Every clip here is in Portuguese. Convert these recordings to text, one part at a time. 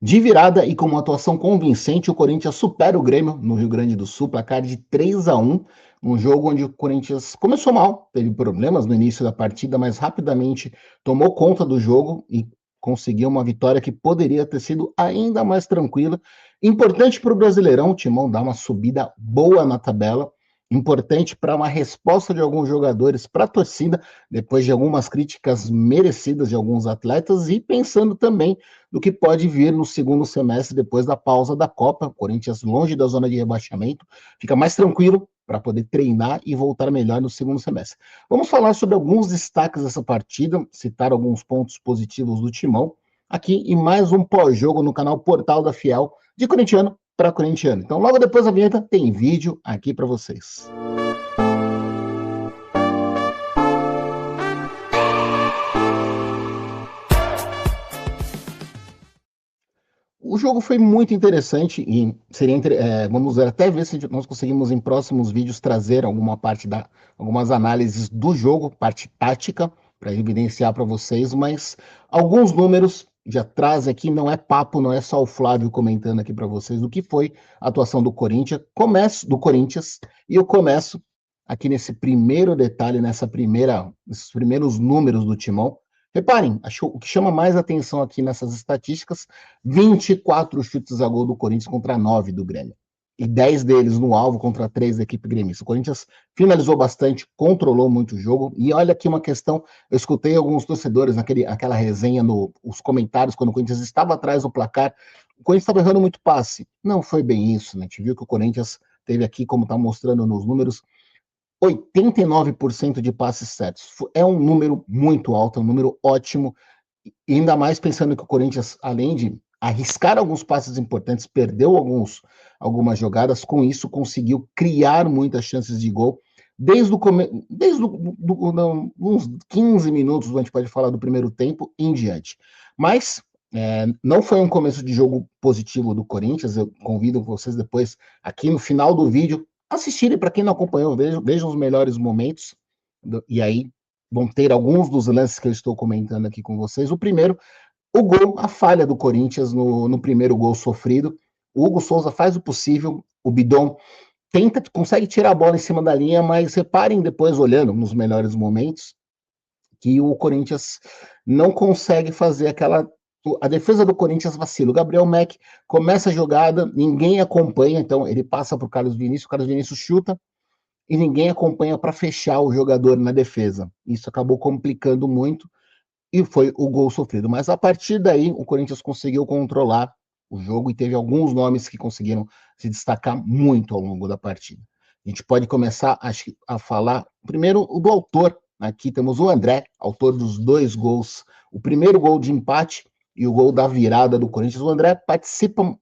De virada e com uma atuação convincente, o Corinthians supera o Grêmio no Rio Grande do Sul, placar de 3-1, um jogo onde o Corinthians começou mal, teve problemas no início da partida, mas rapidamente tomou conta do jogo e conseguiu uma vitória que poderia ter sido ainda mais tranquila. Importante para o Brasileirão, o Timão dar uma subida boa na tabela, importante para uma resposta de alguns jogadores para a torcida, depois de algumas críticas merecidas de alguns atletas, e pensando também do que pode vir no segundo semestre depois da pausa da Copa. O Corinthians longe da zona de rebaixamento, fica mais tranquilo para poder treinar e voltar melhor no segundo semestre. Vamos falar sobre alguns destaques dessa partida, citar alguns pontos positivos do Timão, aqui em mais um pós-jogo no canal Portal da Fiel, de corintiano para corintiano. Então, logo depois da vinheta, tem vídeo aqui para vocês. O jogo foi muito interessante e seria vamos até ver se nós conseguimos em próximos vídeos trazer algumas análises do jogo, parte tática, para evidenciar para vocês, mas alguns números já traz aqui, não é papo, não é só o Flávio comentando aqui para vocês do que foi a atuação do Corinthians, e eu começo aqui nesse primeiro detalhe, nesses primeiros números do Timão. Reparem, o que chama mais atenção aqui nessas estatísticas, 24 chutes a gol do Corinthians contra 9 do Grêmio. E 10 deles no alvo contra 3 da equipe gremista. O Corinthians finalizou bastante, controlou muito o jogo. E olha aqui uma questão, eu escutei alguns torcedores naquela resenha, nos comentários, quando o Corinthians estava atrás do placar, o Corinthians estava errando muito passe. Não foi bem isso, né? A gente viu que o Corinthians teve aqui, como está mostrando nos números, 89% de passes certos. É um número muito alto, é um número ótimo, e ainda mais pensando que o Corinthians, além de arriscar alguns passes importantes, perdeu algumas jogadas, com isso conseguiu criar muitas chances de gol, desde uns 15 minutos, a gente pode falar do primeiro tempo, em diante. Mas não foi um começo de jogo positivo do Corinthians, eu convido vocês depois, aqui no final do vídeo, assistirem, para quem não acompanhou, vejam os melhores momentos, e aí vão ter alguns dos lances que eu estou comentando aqui com vocês. O primeiro, o gol, a falha do Corinthians no primeiro gol sofrido. O Hugo Souza faz o possível, o Bidon consegue tirar a bola em cima da linha, mas reparem depois, olhando nos melhores momentos, que o Corinthians não consegue fazer a defesa do Corinthians vacila. O Gabriel Mack começa a jogada, ninguém acompanha, então ele passa para o Carlos Vinícius chuta, e ninguém acompanha para fechar o jogador na defesa. Isso acabou complicando muito e foi o gol sofrido. Mas a partir daí, o Corinthians conseguiu controlar o jogo e teve alguns nomes que conseguiram se destacar muito ao longo da partida. A gente pode começar a falar, primeiro, o do autor. Aqui temos o André, autor dos 2 gols. O primeiro gol de empate e o gol da virada do Corinthians. O André participa,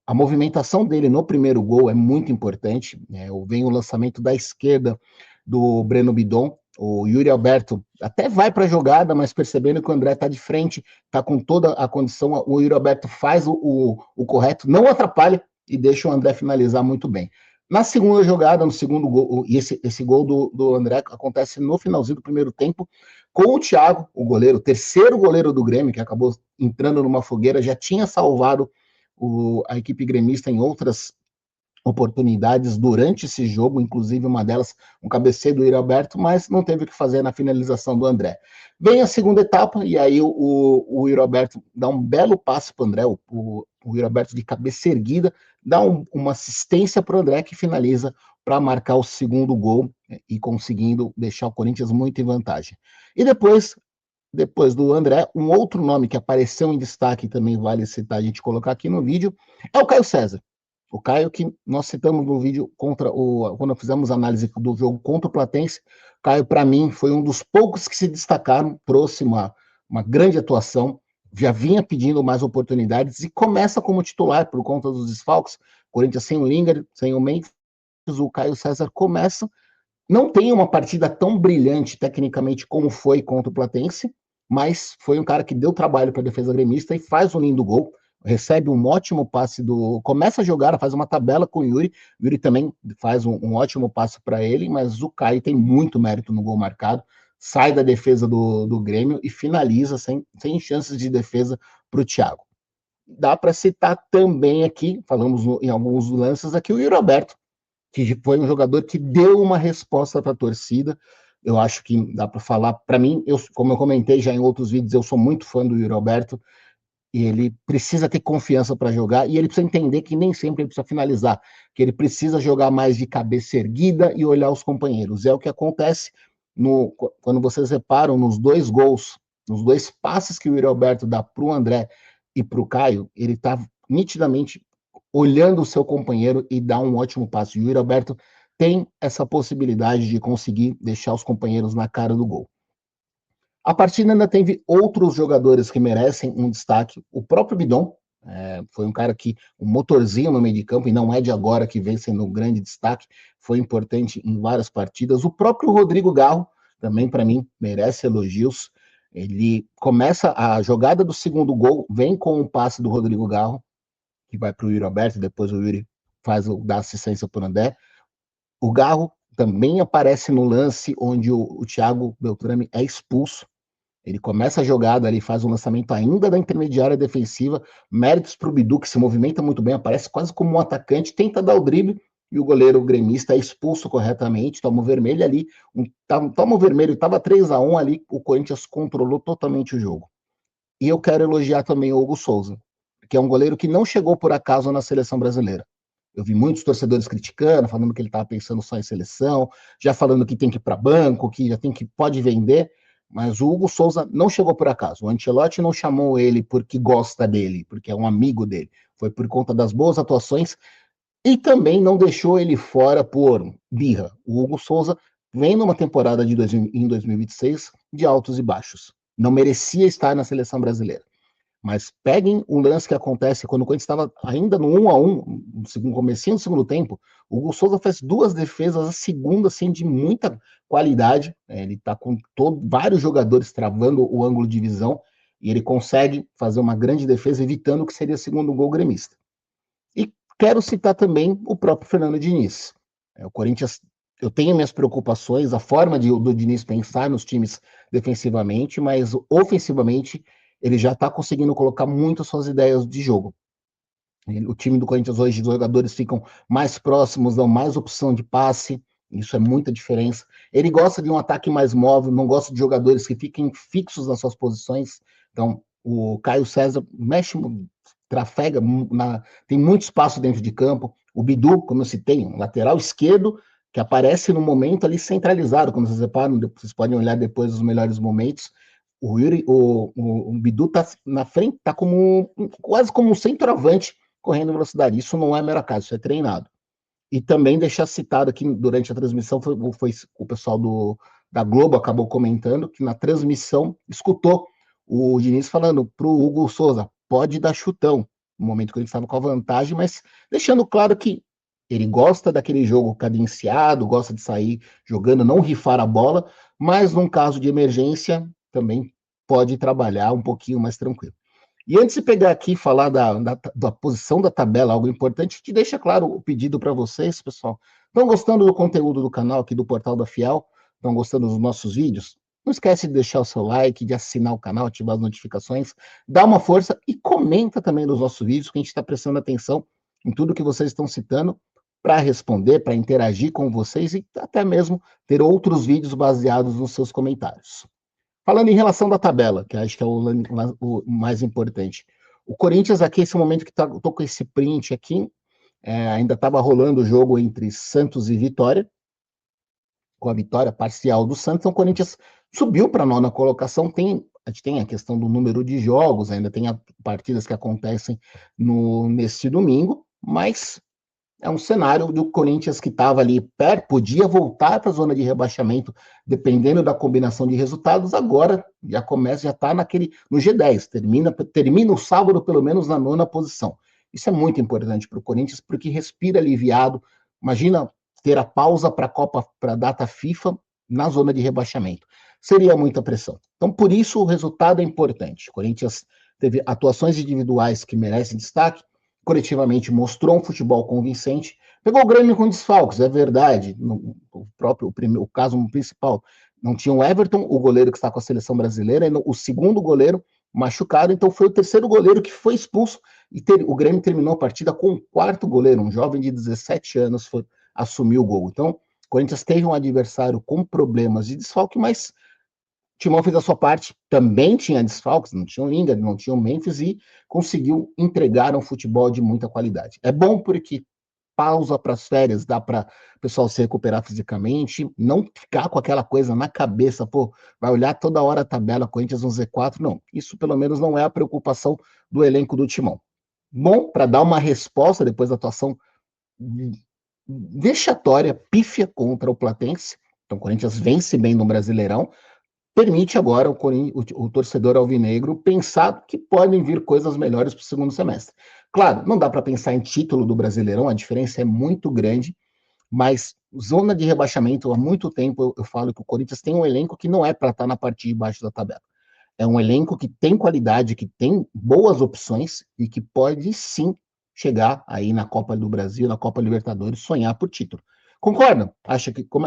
a movimentação dele no primeiro gol é muito importante. Vem o lançamento da esquerda do Breno Bidon. O Yuri Alberto até vai para a jogada, mas percebendo que o André está de frente, está com toda a condição, o Yuri Alberto faz o correto, não atrapalha e deixa o André finalizar muito bem. Na segunda jogada, no segundo gol, e esse gol do André acontece no finalzinho do primeiro tempo, com o Thiago, o goleiro, o terceiro goleiro do Grêmio, que acabou entrando numa fogueira, já tinha salvado a equipe gremista em outras oportunidades durante esse jogo, inclusive uma delas, um cabeceio do Yuri Alberto, mas não teve o que fazer na finalização do André. Vem a segunda etapa, e aí o Yuri Alberto dá um belo passe para o André, o Yuri Alberto de cabeça erguida, dá uma assistência para o André, que finaliza para marcar o segundo gol e conseguindo deixar o Corinthians muito em vantagem. E depois do André, um outro nome que apareceu em destaque, também vale citar, a gente colocar aqui no vídeo, é o Caio César. O Caio, que nós citamos no vídeo quando fizemos a análise do jogo contra o Platense, Caio, para mim, foi um dos poucos que se destacaram, trouxe uma grande atuação, já vinha pedindo mais oportunidades e começa como titular por conta dos desfalques. Corinthians sem o Lingard, sem o Memphis, o Caio César começa. Não tem uma partida tão brilhante tecnicamente como foi contra o Platense, mas foi um cara que deu trabalho para a defesa gremista e faz um lindo gol. Recebe um ótimo passe começa a jogar, faz uma tabela com o Yuri. O Yuri também faz um ótimo passe para ele, mas o Caio tem muito mérito no gol marcado. Sai da defesa do Grêmio e finaliza sem chances de defesa para o Thiago. Dá para citar também aqui, falamos em alguns lances aqui, o Yuri Alberto, que foi um jogador que deu uma resposta para a torcida. Eu acho que dá para falar, para mim, como eu comentei já em outros vídeos, eu sou muito fã do Yuri Alberto, e ele precisa ter confiança para jogar, e ele precisa entender que nem sempre ele precisa finalizar, que ele precisa jogar mais de cabeça erguida e olhar os companheiros. É o que acontece quando vocês reparam nos 2 gols, nos 2 passes que o Yuri Alberto dá para o André e para o Caio, ele está nitidamente olhando o seu companheiro e dá um ótimo passe. O Yuri Alberto tem essa possibilidade de conseguir deixar os companheiros na cara do gol. A partida ainda teve outros jogadores que merecem um destaque. O próprio Bidon foi um cara que, um motorzinho no meio de campo, e não é de agora que vem sendo um grande destaque, foi importante em várias partidas. O próprio Rodrigo Garro, também para mim, merece elogios. Ele começa a jogada do segundo gol, vem com o passe do Rodrigo Garro, que vai para o Yuri Alberto, depois o Yuri dá assistência para o André. O Garro também aparece no lance onde o Thiago Beltrame é expulso. Ele começa a jogada ali, faz um lançamento ainda da intermediária defensiva, méritos para o Bidu, que se movimenta muito bem, aparece quase como um atacante, tenta dar o drible, e o goleiro gremista é expulso corretamente, toma o vermelho ali, toma o vermelho, estava 3-1 ali, o Corinthians controlou totalmente o jogo. E eu quero elogiar também o Hugo Souza, que é um goleiro que não chegou por acaso na seleção brasileira. Eu vi muitos torcedores criticando, falando que ele estava pensando só em seleção, já falando que tem que ir para banco, que já tem que pode vender, mas o Hugo Souza não chegou por acaso. O Ancelotti não chamou ele porque gosta dele, porque é um amigo dele. Foi por conta das boas atuações e também não deixou ele fora por birra. O Hugo Souza vem numa temporada em 2026 de altos e baixos. Não merecia estar na seleção brasileira. Mas peguem o lance que acontece quando o Corinthians estava ainda no 1-1, no comecinho do segundo tempo, o Hugo Souza fez 2 defesas, a segunda assim, de muita qualidade, ele está com vários jogadores travando o ângulo de visão, e ele consegue fazer uma grande defesa, evitando o que seria o segundo gol gremista. E quero citar também o próprio Fernando Diniz. O Corinthians, eu tenho minhas preocupações, a forma do Diniz pensar nos times defensivamente, mas ofensivamente ele já está conseguindo colocar muito suas ideias de jogo. O time do Corinthians hoje, os jogadores ficam mais próximos, dão mais opção de passe, isso é muita diferença. Ele gosta de um ataque mais móvel, não gosta de jogadores que fiquem fixos nas suas posições. Então, o Caio César mexe, trafega, tem muito espaço dentro de campo. O Bidu, como eu citei, um lateral esquerdo, que aparece no momento ali centralizado, como vocês reparam, vocês podem olhar depois os melhores momentos. O Bidu tá na frente, tá quase como um centroavante correndo em velocidade. Isso não é mero acaso, isso é treinado. E também deixar citado aqui durante a transmissão, foi o pessoal da Globo acabou comentando que na transmissão escutou o Diniz falando para o Hugo Souza, pode dar chutão, no momento que ele estava com a vantagem, mas deixando claro que ele gosta daquele jogo cadenciado, gosta de sair jogando, não rifar a bola, mas num caso de emergência também pode trabalhar um pouquinho mais tranquilo. E antes de pegar aqui e falar da posição da tabela, algo importante, te deixa claro o pedido para vocês, pessoal. Estão gostando do conteúdo do canal aqui do Portal da Fiel? Estão gostando dos nossos vídeos? Não esquece de deixar o seu like, de assinar o canal, ativar as notificações, dá uma força e comenta também nos nossos vídeos, que a gente está prestando atenção em tudo que vocês estão citando para responder, para interagir com vocês e até mesmo ter outros vídeos baseados nos seus comentários. Falando em relação da tabela, que acho que é o mais importante. O Corinthians aqui, esse momento que estou com esse print aqui, ainda estava rolando o jogo entre Santos e Vitória, com a vitória parcial do Santos, então o Corinthians subiu para a 9ª colocação, a gente tem a questão do número de jogos, ainda tem partidas que acontecem nesse domingo, mas é um cenário do Corinthians que estava ali perto, podia voltar para a zona de rebaixamento, dependendo da combinação de resultados, agora já está no G10, termina o sábado pelo menos na 9ª posição. Isso é muito importante para o Corinthians, porque respira aliviado. Imagina ter a pausa para a Copa, para a data FIFA, na zona de rebaixamento. Seria muita pressão. Então, por isso, o resultado é importante. O Corinthians teve atuações individuais que merecem destaque, coletivamente mostrou um futebol convincente, pegou o Grêmio com desfalques, é verdade, o caso principal, não tinha o Everton, o goleiro que está com a seleção brasileira, e o segundo goleiro machucado, então foi o terceiro goleiro que foi expulso, e o Grêmio terminou a partida com o quarto goleiro, um jovem de 17 anos, assumiu o gol. Então, o Corinthians teve um adversário com problemas de desfalque, mas o Timão fez a sua parte, também tinha desfalques, não tinha o Lingard, não tinha o Memphis, e conseguiu entregar um futebol de muita qualidade. É bom porque pausa para as férias, dá para o pessoal se recuperar fisicamente, não ficar com aquela coisa na cabeça, pô, vai olhar toda hora a tabela, Corinthians no Z4, não. Isso pelo menos não é a preocupação do elenco do Timão. Bom, para dar uma resposta depois da atuação vexatória, pífia contra o Platense, então o Corinthians vence bem no Brasileirão, permite agora o torcedor alvinegro pensar que podem vir coisas melhores para o segundo semestre. Claro, não dá para pensar em título do Brasileirão, a diferença é muito grande, mas zona de rebaixamento, há muito tempo eu falo que o Corinthians tem um elenco que não é para estar na parte de baixo da tabela. É um elenco que tem qualidade, que tem boas opções e que pode sim chegar aí na Copa do Brasil, na Copa Libertadores, sonhar por título. Concorda?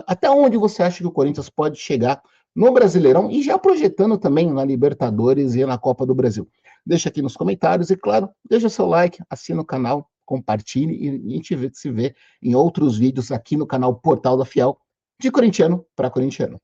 Até onde você acha que o Corinthians pode chegar no Brasileirão e já projetando também na Libertadores e na Copa do Brasil? Deixa aqui nos comentários e, claro, deixa seu like, assina o canal, compartilhe e a gente se vê em outros vídeos aqui no canal Portal da Fiel, de corintiano para corintiano.